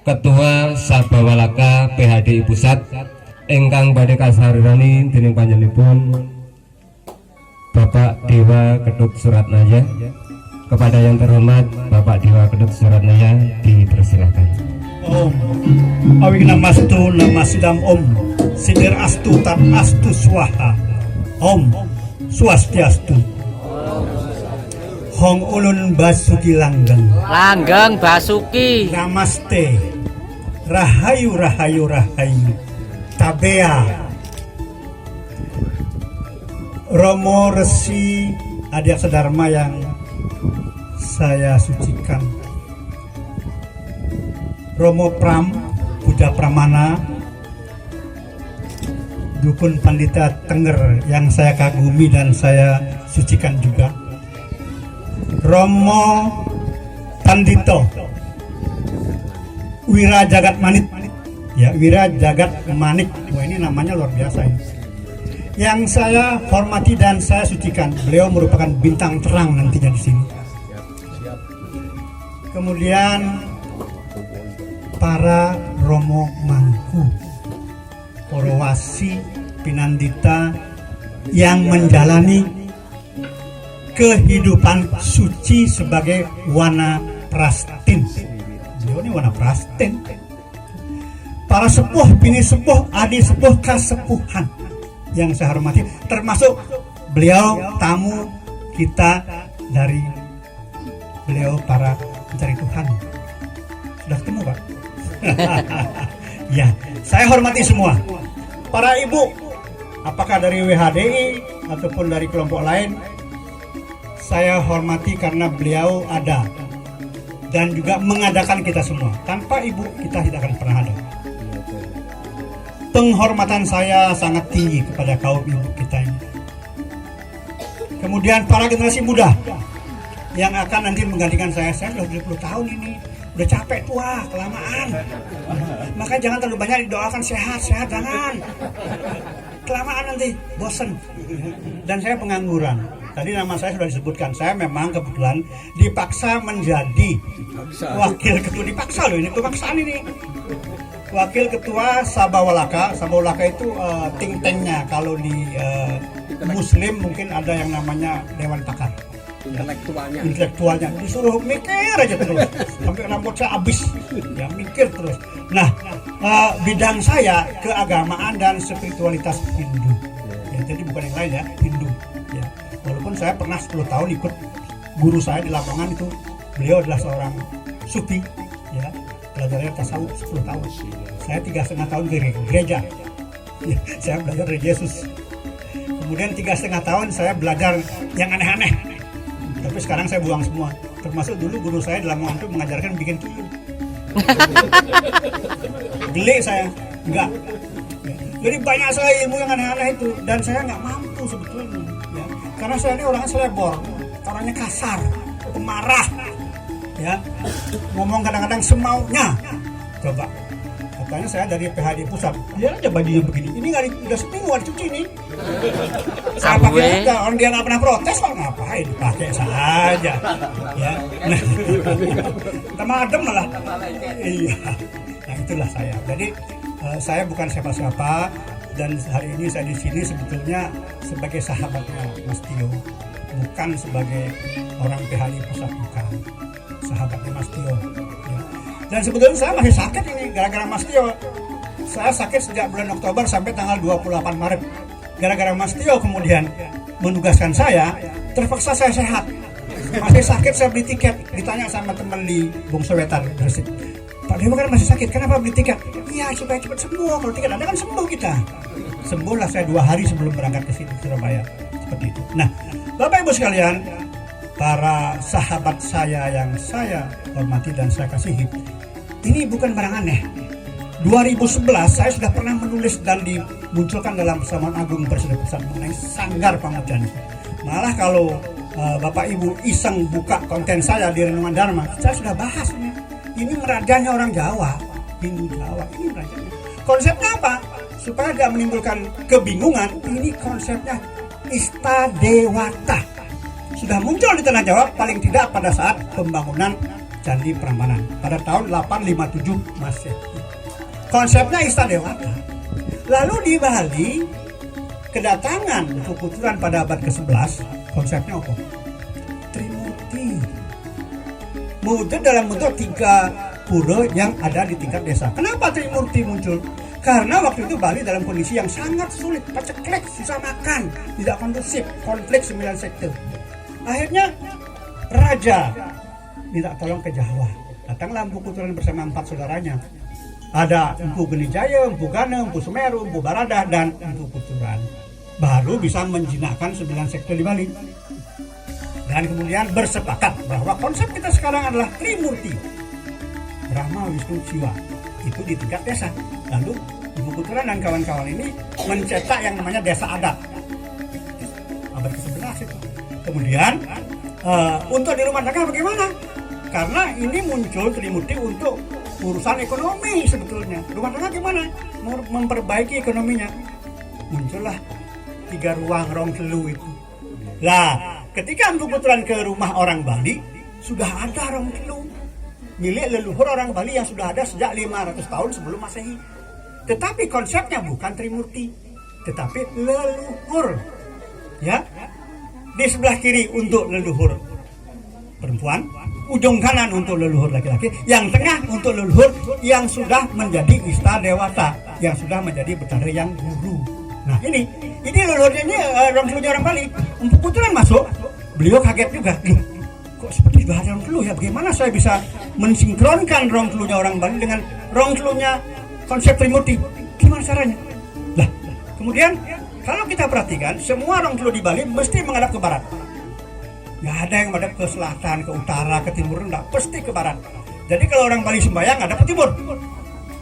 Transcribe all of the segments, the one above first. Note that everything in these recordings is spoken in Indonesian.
Ketua Sabawalaka PHDI Pusat ingkang badhe kasarirani dening panjenenganipun Bapak Dewa Ketut Suratnaya. Kepada yang terhormat Bapak Dewa Ketut Suratnaya dipersilakan. Om Awing Namastu Namasidam Om Sidir Astu Tat Astu Swaha Om Swastiastu Hong Ulun Basuki Langgeng Basuki Namaste Rahayu Rahayu Rahayu Tabea Romo Resi Adiaksa Dharma yang saya sucikan, Romo Pram Buddha Pramana, Dukun Pandita Tenger yang saya kagumi dan saya sucikan juga, Romo Pandito Wira Jagat Manik, ya Wira Jagat Manik, wah ini namanya luar biasa ya. Yang saya hormati dan saya sucikan, beliau merupakan bintang terang nantinya di sini. Kemudian para Romo Mangku, Porowasi, Pinandita yang menjalani kehidupan suci sebagai wana prastin. Ini wana prastin. Para sepuh, bini sepuh, adi sepuh, kasepuhan yang saya hormati, termasuk beliau tamu kita dari beliau para pencari Tuhan. Sudah ketemu Pak? Ya, saya hormati semua. Para ibu, apakah dari WHDI ataupun dari kelompok lain, saya hormati karena beliau ada dan juga mengadakan kita semua. Tanpa ibu kita tidak akan pernah ada. Penghormatan saya sangat tinggi kepada kaum ibu kita ini. Kemudian para generasi muda yang akan nanti menggantikan saya sudah 70 tahun ini, udah capek tua, kelamaan. Makanya jangan terlalu banyak didoakan sehat, jangan. Kelamaan nanti, bosen. Dan saya pengangguran. Tadi nama saya sudah disebutkan. Saya memang kebetulan dipaksa menjadi wakil ketua, dipaksa loh ini, kepaksaan ini. Wakil ketua Sabawalaka. Sabawalaka itu think tanknya. Kalau di Muslim mungkin ada yang namanya Dewan Pakar. Intelektualnya disuruh mikir aja terus sampai rambut saya habis ya, mikir terus. Nah, bidang saya keagamaan dan spiritualitas Hindu ya, jadi bukan yang lain ya, Hindu ya. Walaupun saya pernah 10 tahun ikut guru saya di Lamongan, itu beliau adalah seorang sufi ya, belajarnya tasawuf 10 tahun. Saya 3,5 tahun di gereja ya, saya belajar dari Yesus. Kemudian 3,5 tahun saya belajar yang aneh-aneh. Tapi sekarang saya buang semua. Termasuk dulu guru saya dalam waktu mengajarkan bikin tuyul. Geli saya, enggak. Jadi banyak sekali ilmu yang aneh-aneh itu, dan saya nggak mampu sebetulnya. Ya. Karena saya ini orangnya selebor, orangnya kasar, pemarah, ya, ngomong kadang-kadang semaunya. Coba, katanya saya dari PHDI Pusat, dia aja bajunya begini. Ini udah seminggu ada cuci nih. Saya pakai aja, orang dia nggak pernah protes kok, ngapain dipakai saja ya. Nah, sama adem malah. Iya, nah itulah saya. Jadi saya bukan siapa-siapa, dan hari ini saya di sini sebetulnya sebagai sahabatnya Mas Tio, bukan sebagai orang PHDI Pusat, bukan, sahabatnya Mas Tio ya. Dan sebetulnya saya masih sakit ini gara-gara Mas Tio. Saya sakit sejak bulan Oktober sampai tanggal 28 Maret. Gara-gara Mas Tio kemudian menugaskan saya, terpaksa saya sehat. Masih sakit saya beli tiket. Ditanya sama teman di Bungsu Wetan, Gresik, Pak Dewa kan masih sakit, kenapa beli tiket? Iya supaya cepat sembuh, kalau tiket ada kan sembuh kita. Sembuhlah saya 2 hari sebelum berangkat ke sini, Surabaya. Seperti itu. Nah, Bapak Ibu sekalian, para sahabat saya yang saya hormati dan saya kasihi, ini bukan barang aneh. 2011 saya sudah pernah menulis dan dimunculkan dalam Persamaan Agung Presiden Pusat mengenai Sanggar Pamujani. Malah kalau Bapak Ibu iseng buka konten saya di Renungan Dharma, saya sudah bahas ini. Ini merajanya orang Jawa, Hindu Jawa, ini merajanya. Konsepnya apa? Supaya tidak menimbulkan kebingungan, ini konsepnya Istadewata. Sudah muncul di tanah Jawa paling tidak pada saat pembangunan Candi Prambanan pada tahun 857 Masehi. Konsepnya Istana Dewata. Lalu di Bali kedatangan Puputuran pada abad ke-11, konsepnya apa? Trimurti. Wujud dalam bentuk 3 pura yang ada di tingkat desa. Kenapa Trimurti muncul? Karena waktu itu Bali dalam kondisi yang sangat sulit, peceklek, susah makan, tidak kondusif, konflik 9 sekte. Akhirnya raja minta tolong ke Jawa. Datanglah Empu Kuturan bersama 4 saudaranya. Ada Empu Genijaya, Empu Gana, Empu Semeru, Empu Baradah, dan Empu Kuturan. Baru bisa menjinakkan 9 sekte di Bali. Dan kemudian bersepakat bahwa konsep kita sekarang adalah Trimurti. Brahma, Wisnu, Siwa. Itu di tingkat desa. Lalu Empu Kuturan dan kawan-kawan ini mencetak yang namanya desa adat. Abad ke-11 itu. Kemudian untuk di rumah tangga bagaimana? Karena ini muncul Trimurti untuk urusan ekonomi sebetulnya. Rumah tangga gimana? Memperbaiki ekonominya. Muncullah 3 ruang rong telu itu. Lah, ketika Empu Kuturan ke rumah orang Bali, sudah ada rong telu milik leluhur orang Bali yang sudah ada sejak 500 tahun sebelum Masehi. Tetapi konsepnya bukan Trimurti, tetapi leluhur. Ya, di sebelah kiri untuk leluhur perempuan, ujung kanan untuk leluhur laki-laki, yang tengah untuk leluhur yang sudah menjadi Istana Dewata, yang sudah menjadi Betara yang Guru. Nah ini leluhurnya ini rong telunya orang Bali. Empu Kuturan masuk, beliau kaget juga. Kok seperti sudah ada rong telu ya? Bagaimana saya bisa mensinkronkan rong telunya orang Bali dengan rong telunya konsep Trimurti? Gimana caranya? Lah, kemudian kalau kita perhatikan, semua rong telu di Bali mesti menghadap ke barat. Nggak ada yang menghadap ke selatan, ke utara, ke timur, enggak, pasti ke barat. Jadi kalau orang Bali sembahyang ngadap ke timur.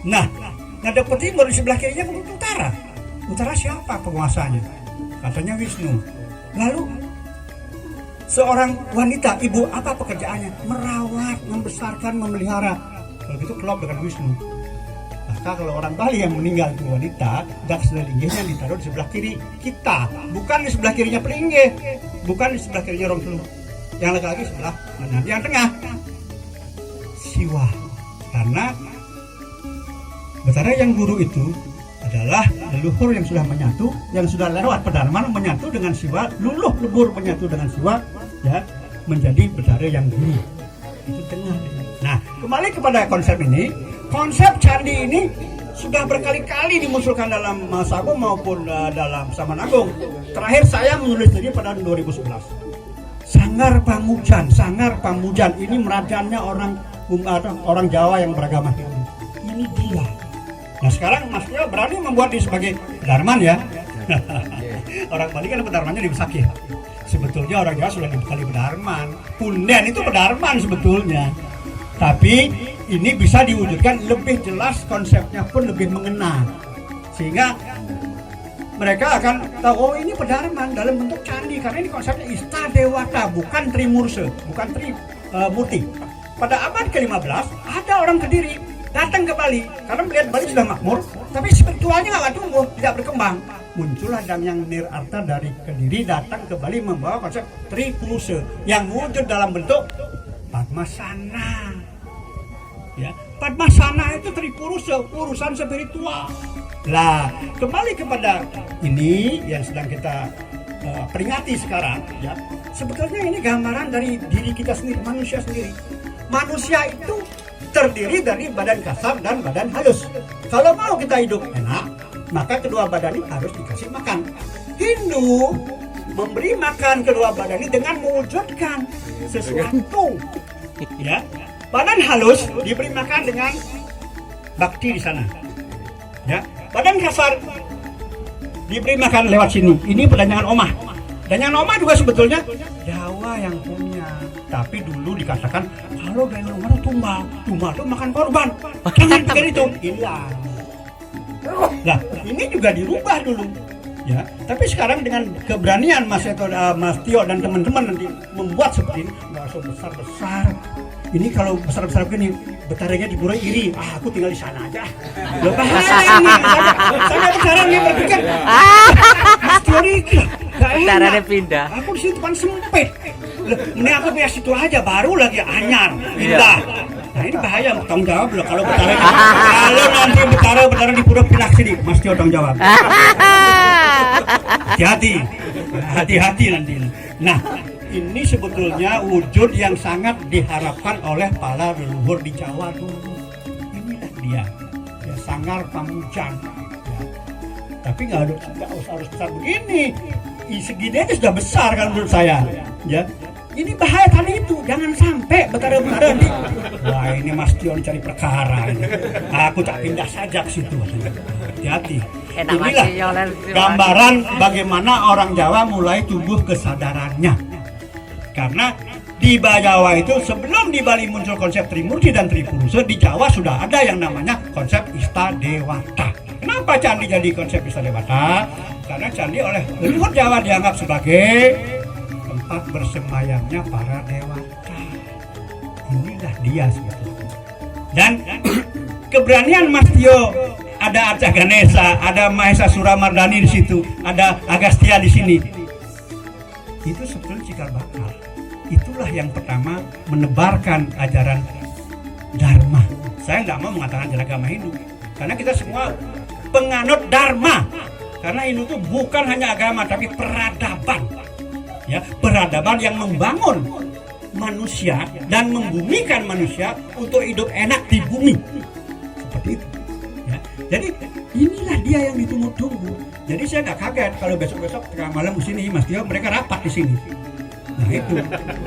Nah, ngadap ke timur di sebelah kirinya ke utara. Utara siapa penguasanya? Katanya Wisnu. Lalu seorang wanita, ibu, apa pekerjaannya? Merawat, membesarkan, memelihara. Kalau gitu klop dengan Wisnu. Maka kalau orang Bali yang meninggal itu wanita, daks linggihnya ditaruh di sebelah kiri kita, bukan di sebelah kirinya pelinggih, bukan di sebelah kirinya rong telu. Yang laki-laki sebelah kanan, yang tengah Siwa. Karena Betara yang Guru itu adalah leluhur yang sudah menyatu, yang sudah lewat pedarman menyatu dengan Siwa, luluh lebur menyatu dengan Siwa, ya, menjadi Betara yang Guru. Itu tengah. Nah, kembali kepada konsep ini. Konsep candi ini sudah berkali-kali dimunculkan dalam Mahasa Agung maupun dalam Saman Agung. Terakhir saya menulis ini pada 2011. Sanggar Pamujan ini merajannya orang Jawa yang beragama Hindu. Ini dia. Nah sekarang Mas Tio berani membuat dia sebagai pedarman ya. Orang Bali kan pedarmannya di Besakih. Sebetulnya orang Jawa sudah dibekali pedarman. Punden itu pedarman sebetulnya. Tapi ini bisa diwujudkan lebih jelas, konsepnya pun lebih mengena. Sehingga mereka akan tahu, oh ini pedarman dalam bentuk candi. Karena ini konsepnya Istana Dewata, bukan Trimurse, bukan Trimurti. Pada abad ke-15 ada orang Kediri datang ke Bali. Karena melihat Bali sudah makmur, tapi spiritualnya nggak tumbuh, tidak berkembang. Muncullah yang Nirarta dari Kediri datang ke Bali membawa konsep Tripuruse yang wujud dalam bentuk Padmasana. Ya, Padmasana itu Tripuruse, urusan spiritual. Lah, kembali kepada ini yang sedang kita peringati sekarang, ya. Sebetulnya ini gambaran dari diri kita sendiri, manusia sendiri. Manusia itu terdiri dari badan kasar dan badan halus. Kalau mau kita hidup enak, maka kedua badan ini harus dikasih makan. Hindu memberi makan kedua badan ini dengan mewujudkan sesuatu. Ya, badan halus diberi makan dengan bakti di sana. Ya, badan kasar diberi makan lewat sini. Ini pedanyangan Omah. Danyangan Omah juga sebetulnya Jawa yang punya. Tapi dulu dikatakan kalau danyangan Omah itu tumbal itu makan korban. Jangan pikir itu hilang. Nah, ini juga dirubah dulu. Ya, tapi sekarang dengan keberanian Mas Tio dan teman-teman nanti membuat seperti ini, nggak usah besar-besar. Ini kalau besar-besar begini, Betaranya di Pura iri. Aku tinggal di sana aja. Loh, bahaya ini. Saya Betara nih berpikir. Mas Tio ini nggak enak. Betaranya pindah. Aku di situ kan sempit. Ini aku punya situ aja, baru lagi anyar, indah. Nah ini bahaya, tanggung jawab loh kalau Betara. Kalau nanti Betara di Pura pindah sini, Mas Tio tanggung jawab. Hati-hati nanti. Nah, ini sebetulnya wujud yang sangat diharapkan oleh para leluhur di Jawa dulu. Inilah dia, ya, Sanggar Pamujan. Ya. Tapi nggak harus besar begini. Segini aja sudah besar kan menurut saya. Ya, ini bahaya kali itu. Jangan sampai Betara di. Wah ini Mas Tion cari perkara. Ini. Aku tak pindah saja ke situ. Hati-hati. Inilah gambaran bagaimana orang Jawa mulai tumbuh kesadarannya. Karena di Jawa itu sebelum di Bali muncul konsep Trimurti dan Tripurusha, di Jawa sudah ada yang namanya konsep Istadewata. Kenapa candi jadi konsep Istadewata? Karena candi oleh leluhur Jawa dianggap sebagai tempat bersemayamnya para dewata. Inilah dia sebetulnya. Dan keberanian Mas Tio, ada Arca Ganesha, ada Mahesa Suramardani di situ, ada Agastya di sini. Itu sebetulnya cikal bakal. Itulah yang pertama menebarkan ajaran Dharma. Saya nggak mau mengatakan ajaran agama Hindu, karena kita semua penganut Dharma. Karena Hindu itu bukan hanya agama, tapi peradaban. Ya, peradaban yang membangun manusia dan membumikan manusia untuk hidup enak di bumi. Seperti itu. Ya. Jadi inilah dia yang ditunggu-tunggu. Jadi saya nggak kaget kalau besok-besok tengah malam di sini Mas Tio mereka rapat di sini. Nah itu.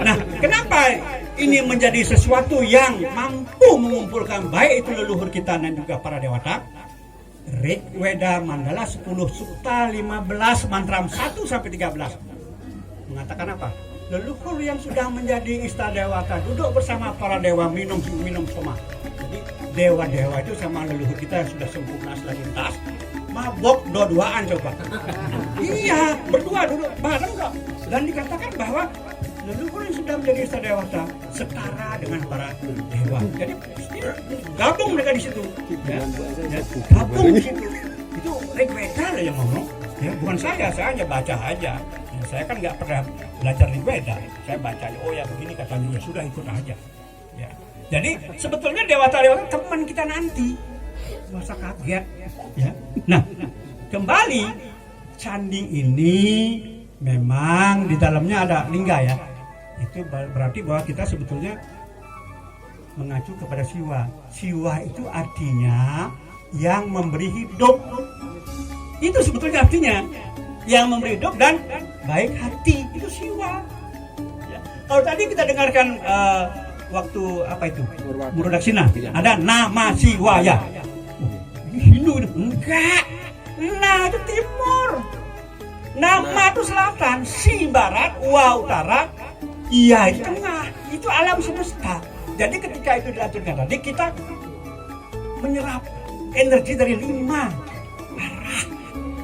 Nah kenapa ini menjadi sesuatu yang mampu mengumpulkan baik itu leluhur kita dan juga para dewata? Rig Weda Mandala 10 Sukta 15 Mantram 1 sampai 13 mengatakan apa? Leluhur yang sudah menjadi Istadewata duduk bersama para dewa minum soma. Jadi dewa-dewa itu sama leluhur kita yang sudah sempurna selintas mabok dua-duaan coba. Iya, berdua duduk bareng kok. Dan dikatakan bahwa leluhur yang sudah menjadi Istadewata setara dengan para dewa. Jadi gabung mereka di situ. Ya, gabung di situ. Itu Rig Weda yang ngomong. Ya, bukan saya hanya baca aja. Ya, saya kan nggak pernah belajar Rig Weda. Saya baca, oh ya begini katanya, ya sudah ikut aja. Ya. Jadi sebetulnya dewata-dewata teman kita nanti. Masa kaget. Ya. Nah, kembali candi ini memang di dalamnya ada lingga ya. Itu berarti bahwa kita sebetulnya mengacu kepada Siwa. Siwa itu artinya yang memberi hidup. Itu sebetulnya artinya yang memberi hidup dan baik hati. Itu Siwa. Ya. Kalau tadi kita dengarkan waktu apa itu? Murudaksina. Ada nama Siwaya. Hindu itu enggak. Nah itu timur. Nama itu selatan, Si barat, Wa utara, Iya itu tengah. Itu alam semesta. Jadi ketika itu diaturkan tadi kita menyerap energi dari 5 arah.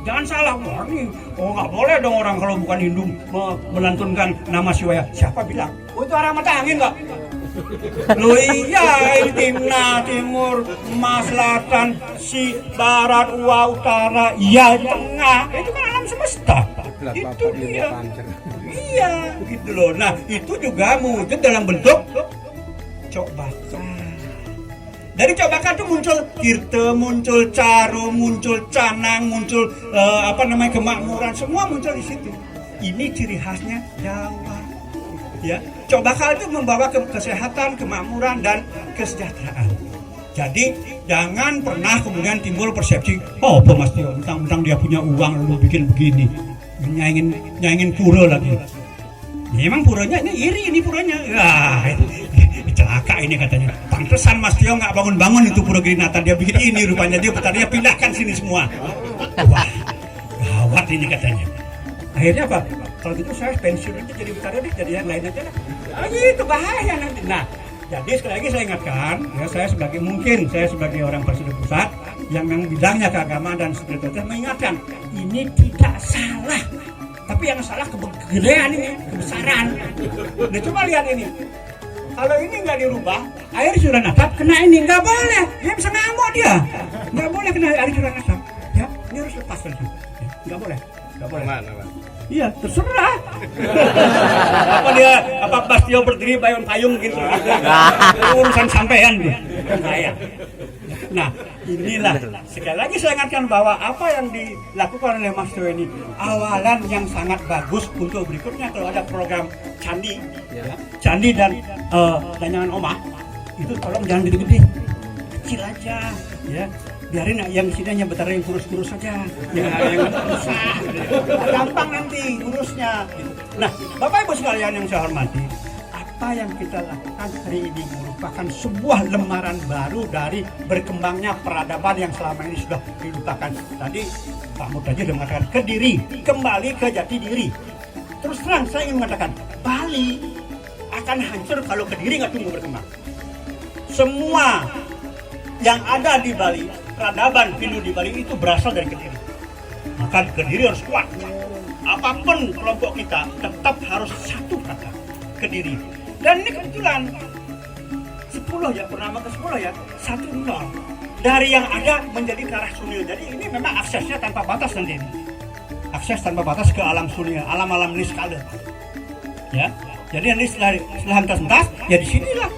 Jangan salah, nggak boleh dong orang kalau bukan Hindu melantunkan nama Siwaya. Siapa bilang? Oh itu arah mata angin nggak? Loh iya, Timna, timur, Mas selatan, Si barat, Wa utara, Iya tengah. Itu kan alam semesta. Itu dia. Iya, gitu loh. Nah, itu juga wujud dalam bentuk Cokbaka. Dari Cokbaka itu muncul Tirta, muncul Caro, muncul Canang, muncul kemakmuran, semua muncul di situ. Ini ciri khasnya Jawa. Ya, Cokbaka itu membawa kesehatan, kemakmuran dan kesejahteraan. Jadi jangan pernah kemudian timbul persepsi, oh apa Mas Tio, mentang-mentang dia punya uang lalu bikin begini, nyaingin pura lagi. Ya, emang puranya ini iri ini puranya. Wah, celaka ini katanya. Pantesan Mas Tio nggak bangun-bangun itu pura Girinata, dia bikin ini rupanya, dia petani pindahkan sini semua. Wah, gawat ini katanya. Akhirnya apa? Kalau gitu saya pensiun aja jadi petani, jadi yang lain aja lah. Itu bahaya nanti. Nah, jadi sekali lagi saya ingatkan, ya saya sebagai orang Presiden Pusat yang bidangnya keagamaan dan spiritualitas mengingatkan, ini tidak salah. Tapi yang salah kegedean ini, kebesaran. Nah coba lihat ini. Kalau ini nggak dirubah, air curah natap kena ini nggak boleh. Dia bisa ngamuk dia. Nggak boleh kena air curah natap. Ya, ini harus lepas lagi. Ya, nggak boleh. Iya, terserah. Apa Bastio berdiri bayang payung gitu. Itu urusan sampean dia. Saya. Nah, inilah sekali lagi saya ingatkan bahwa apa yang dilakukan oleh Mas Tio ini awalan yang sangat bagus untuk berikutnya kalau ada program candi, ya, candi dan danyangan omah itu tolong jangan gede-gede, kecil aja, ya. Biarin yang di sini hanya bentar yang kurus-kurus saja, ya yang susah, gampang nanti urusnya. Gitu. Nah, Bapak Ibu sekalian yang saya hormati, apa yang kita lakukan hari ini merupakan sebuah lembaran baru dari berkembangnya peradaban yang selama ini sudah dilupakan. Tadi Pak Murtaji sudah mengatakan Kediri, kembali ke jati diri. Terus terang saya ingin mengatakan Bali akan hancur kalau Kediri nggak tumbuh berkembang. Semua yang ada di Bali, peradaban Hindu di Bali itu berasal dari Kediri. Maka Kediri harus kuat. Apapun kelompok kita tetap harus satu kata, Kediri. Dan ini kebetulan 10 ya, purnama ke-10 ya, 1-0. Dari yang ada menjadi ke arah sunil. Jadi ini memang aksesnya tanpa batas nanti. Akses tanpa batas ke alam sunil, alam-alam niskala. Ya. Jadi nanti setelah hentas-hentas ya di sinilah.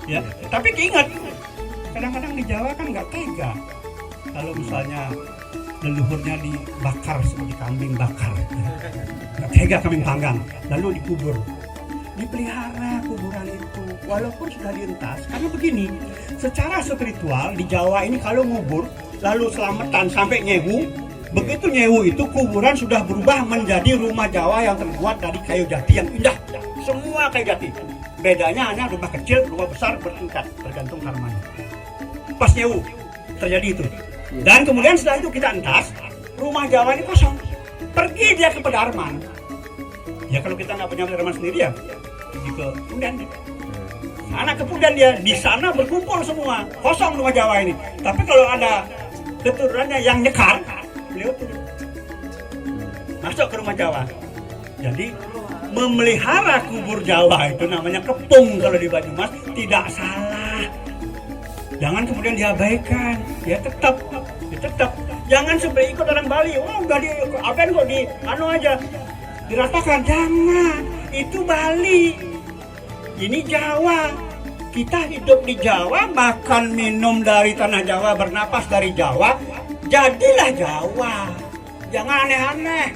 Ya. Tapi ingat, kadang-kadang di Jawa kan nggak tega kalau misalnya leluhurnya dibakar seperti kambing bakar, nggak tega kambing panggang, lalu dikubur, dipelihara kuburan itu walaupun sudah dientas. Karena begini, secara spiritual di Jawa ini kalau ngubur lalu selamatan sampai nyewu, begitu nyewu itu kuburan sudah berubah menjadi rumah Jawa yang terbuat dari kayu jati yang indah, semua kayu jati. Bedanya hanya rumah kecil, rumah besar bertingkat tergantung harmanya. Pas nyewu terjadi itu, dan kemudian setelah itu kita entas, rumah Jawa ini kosong, pergi dia ke Pedarman. Ya kalau kita nggak punya Pedarman sendiri ya pergi ke Punden, sana ke Punden dia, di sana berkumpul semua, kosong rumah Jawa ini. Tapi kalau ada keturunannya yang nyekar, beliau turun masuk ke rumah Jawa. Jadi memelihara kubur Jawa itu namanya kepung kalau di Banyumas, tidak salah. Jangan kemudian diabaikan, ya tetap. Jangan sampai ikut orang Bali. Oh, udah di aben kok di aja diratakan. Jangan, itu Bali. Ini Jawa. Kita hidup di Jawa, makan minum dari tanah Jawa, bernapas dari Jawa. Jadilah Jawa. Jangan aneh-aneh.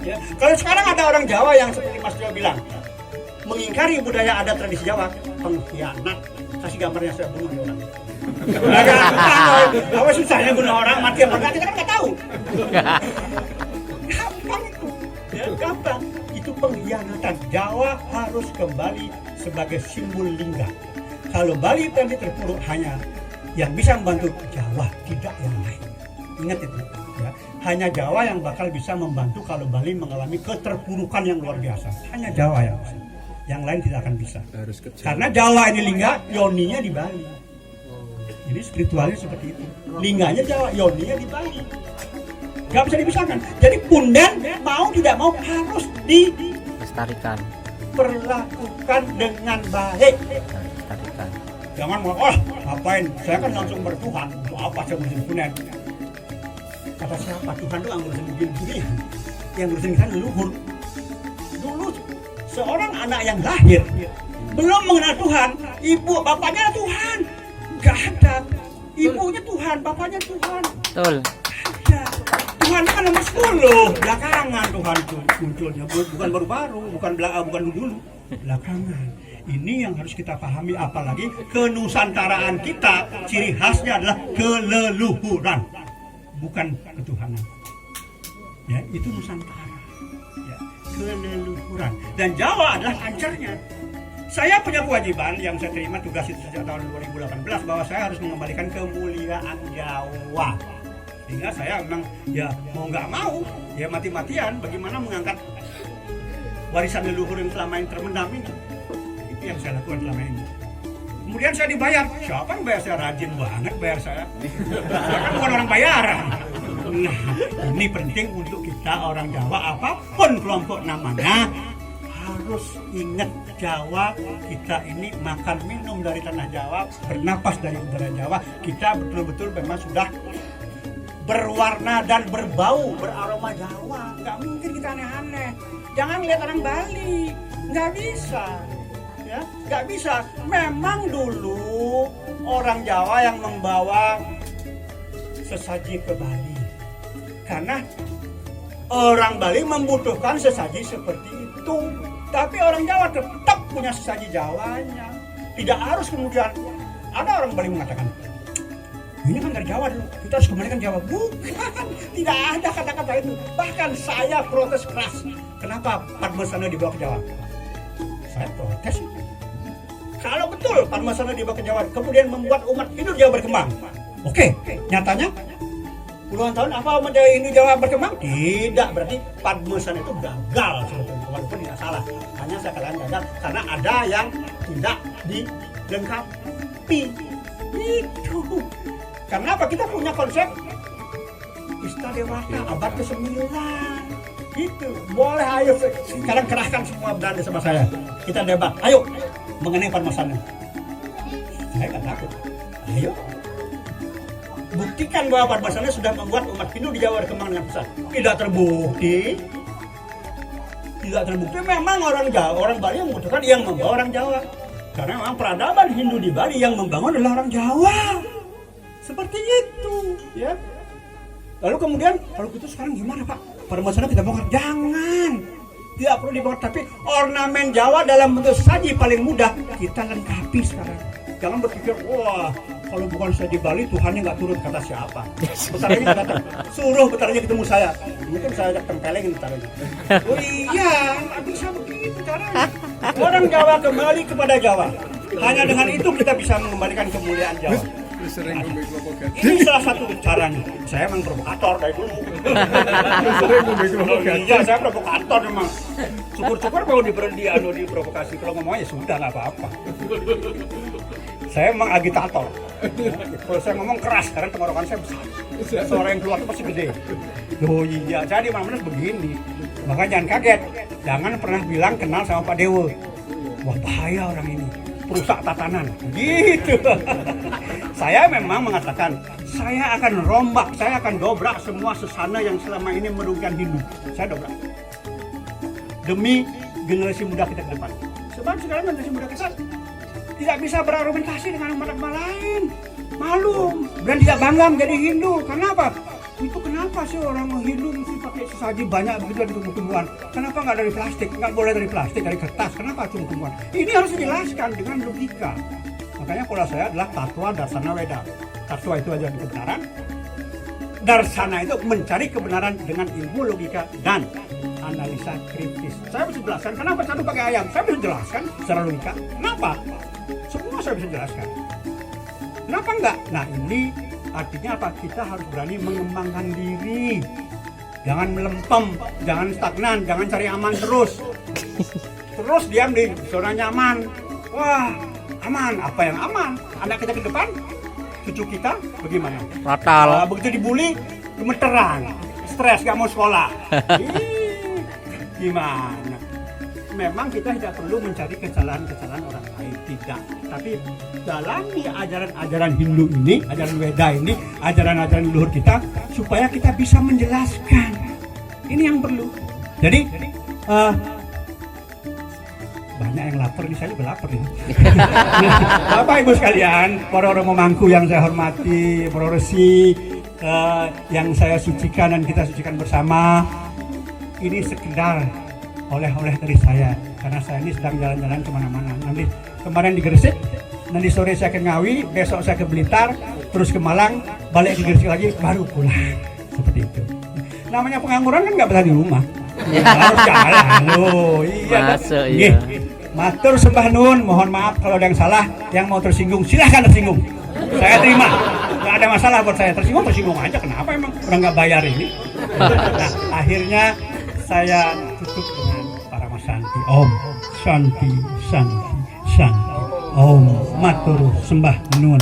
Ya. Kalau sekarang ada orang Jawa yang seperti Mas Tio bilang mengingkari budaya adat tradisi Jawa, pengkhianat. Kasih gambarnya saya bunuh orang. Apa susahnya bunuh orang, mati apa enggak, kita kan nggak tahu. Gampang itu, ya, gampang. Itu pengkhianatan. Jawa harus kembali sebagai simbol lingga. Kalau Bali nanti terpuruk hanya yang bisa membantu Jawa, tidak yang lain. Ingat itu, ya. Hanya Jawa yang bakal bisa membantu kalau Bali mengalami keterpurukan yang luar biasa. Hanya Jawa yang bisa. Yang lain tidak akan bisa. Karena Jawa ini lingga, yoninya di Bali. Jadi spiritualnya seperti itu. Lingganya Jawa, yoninya di Bali. Gak bisa dipisahkan. Jadi Punden mau tidak mau harus Lestarikan. diperlakukan dengan baik. Lestarikan. Jangan mau, ngapain? Saya kan langsung bertuhan. Untuk apa saya ngurusin Punden? Kata siapa? Tuhan itu ngurusin dunia. Yang ngurusin kita leluhur. Dulu seorang anak yang lahir belum mengenal Tuhan, ibu bapaknya Tuhan. Gak ada. Ibunya Tuhan, bapaknya Tuhan. Betul. Ada. Tuhan kan nomor 10. Belakangan Tuhan itu munculnya. Bukan baru-baru, bukan dulu. Belakangan. Ini yang harus kita pahami, apalagi kenusantaraan kita, ciri khasnya adalah keleluhuran, bukan ketuhanan. Ya, itu Nusantara. Ya, keleluhuran. Dan Jawa adalah pancarnya. Saya punya kewajiban yang saya terima tugas itu sejak tahun 2018 bahwa saya harus mengembalikan kemuliaan Jawa. Sehingga saya memang ya mau nggak mau ya mati-matian bagaimana mengangkat warisan leluhur yang selama ini terpendam ini. Itu yang saya lakukan selama ini. Kemudian saya dibayar. Siapa yang bayar saya? Rajin banget bayar saya. Saya kan bukan orang bayaran. Nah, ini penting untuk kita orang Jawa apapun kelompok namanya harus ingat Jawa, kita ini makan minum dari tanah Jawa, bernapas dari udara Jawa, kita betul-betul memang sudah berwarna dan berbau, beraroma Jawa. Nggak mungkin kita aneh-aneh. Jangan lihat orang Bali, nggak bisa. Ya, nggak bisa. Memang dulu orang Jawa yang membawa sesaji ke Bali, karena orang Bali membutuhkan sesaji seperti itu. Tapi orang Jawa tetap punya sesaji Jawanya. Tidak harus kemudian ada orang Bali mengatakan, ini kan dari Jawa dulu, kita harus kembalikan Jawa. Bukan, tidak ada kata-kata itu. Bahkan saya protes keras. Kenapa Padmasana dibawa ke Jawa? Saya protes. Kalau betul Padmasana dibawa ke Jawa, kemudian membuat umat Hindu Jawa berkembang. Oke, nyatanya puluhan tahun apa umat Hindu Jawa berkembang? Tidak, berarti Padmasana itu gagal sebetulnya, walaupun tidak salah. Hanya saya katakan gagal karena ada yang tidak dilengkapi. Itu. Karena apa? Kita punya konsep Istadewata abad ke-9. Gitu. Boleh, ayo sekarang kerahkan semua Belanda sama saya. Kita debat. Ayo mengenai Padmasana. Saya nggak takut. Ayo. Buktikan bahwa Padmasana sudah membuat umat Hindu di Jawa berkembang dengan pesat. Tidak terbukti. Tidak terbukti. Memang orang Jawa, orang Bali yang membutuhkan yang membawa orang Jawa. Karena memang peradaban Hindu di Bali yang membangun adalah orang Jawa. Seperti itu, ya. Lalu kemudian, kalau gitu sekarang gimana Pak? Padmasana kita bongkar? Jangan. Tidak perlu dibongkar, tapi ornamen Jawa dalam bentuk saji paling mudah kita lengkapi sekarang. Jangan berpikir, wah, kalau bukan saya di Bali, Tuhannya nggak turun, kata siapa? Betaranya datang, suruh betaranya ketemu saya. Mungkin saya ajak tempelengin betaranya. Oh iya, nggak bisa begitu caranya. Orang Jawa kembali kepada Jawa. Hanya dengan itu kita bisa mengembalikan kemuliaan Jawa. Ini salah satu caranya. Saya memang provokator dari dulu. Iya, saya provokator memang. Syukur-syukur mau diprovokasi. Kalau ngomongnya sudah nggak apa-apa. Saya memang agitator. Kalau saya ngomong keras, karena tenggorokan saya besar. Suara yang keluar itu pasti gede. Oh iya, saya di mana-mana begini. Makanya jangan kaget. Jangan pernah bilang kenal sama Pak Dewo. Wah, bahaya orang ini. Perusak tatanan. Gitu. Saya memang mengatakan, saya akan rombak, saya akan dobrak semua sesana yang selama ini merugikan Hindu. Saya dobrak. Demi generasi muda kita ke depan. Sebab sekarang generasi muda kita tidak bisa berargumentasi dengan umat-umat lain. Malu dan tidak bangga menjadi Hindu. Kenapa? Itu kenapa sih orang Hindu mesti pakai sesaji banyak begitu di tumbuh-tumbuhan? Kenapa nggak dari plastik? Nggak boleh dari plastik, dari kertas. Kenapa tumbuh-tumbuhan? Ini harus dijelaskan dengan logika. Makanya pola saya adalah Tatwa Darsana Weda. Tatwa itu aja kebenaran. Darsana itu mencari kebenaran dengan ilmu logika dan analisa kritis. Saya bisa jelaskan kenapa satu pakai ayam. Saya bisa jelaskan secara logika. Kenapa? Semua saya bisa jelaskan. Kenapa enggak? Nah ini artinya apa? Kita harus berani mengembangkan diri. Jangan melempem, jangan stagnan, jangan cari aman terus. Terus diam di zona nyaman. Wah, aman. Apa yang aman? Anak kita ke depan, cucu kita bagaimana? Fatal. Begitu dibully, gemeteran, stres, gak mau sekolah. Gimana? Memang kita tidak perlu mencari kesalahan-kesalahan orang lain, tidak. Tapi dalami ajaran-ajaran Hindu ini, ajaran Weda ini, ajaran-ajaran leluhur kita, supaya kita bisa menjelaskan. Ini yang perlu. Jadi, banyak yang lapar nih, saya juga lapar nih. Bapak Ibu sekalian, para orang memangku yang saya hormati, para resi yang saya sucikan dan kita sucikan bersama, ini sekedar oleh-oleh dari saya, karena saya ini sedang jalan-jalan kemana-mana. Nanti kemarin di Gresik, nanti sore saya ke Ngawi, besok saya ke Blitar, terus ke Malang, balik ke Gresik lagi, baru pulang. Seperti itu. Namanya pengangguran kan nggak betah di rumah. Harus jalan loh. Iya. Masuk, iya. Matur sembah nun, mohon maaf kalau ada yang salah, yang mau tersinggung silahkan tersinggung. Saya terima, nggak ada masalah buat saya. Tersinggung aja. Kenapa emang orang nggak bayar ini? Nah, akhirnya saya tutup dengan Parama Santi. Om Santi Santi Santi. Om Matur sembah nun.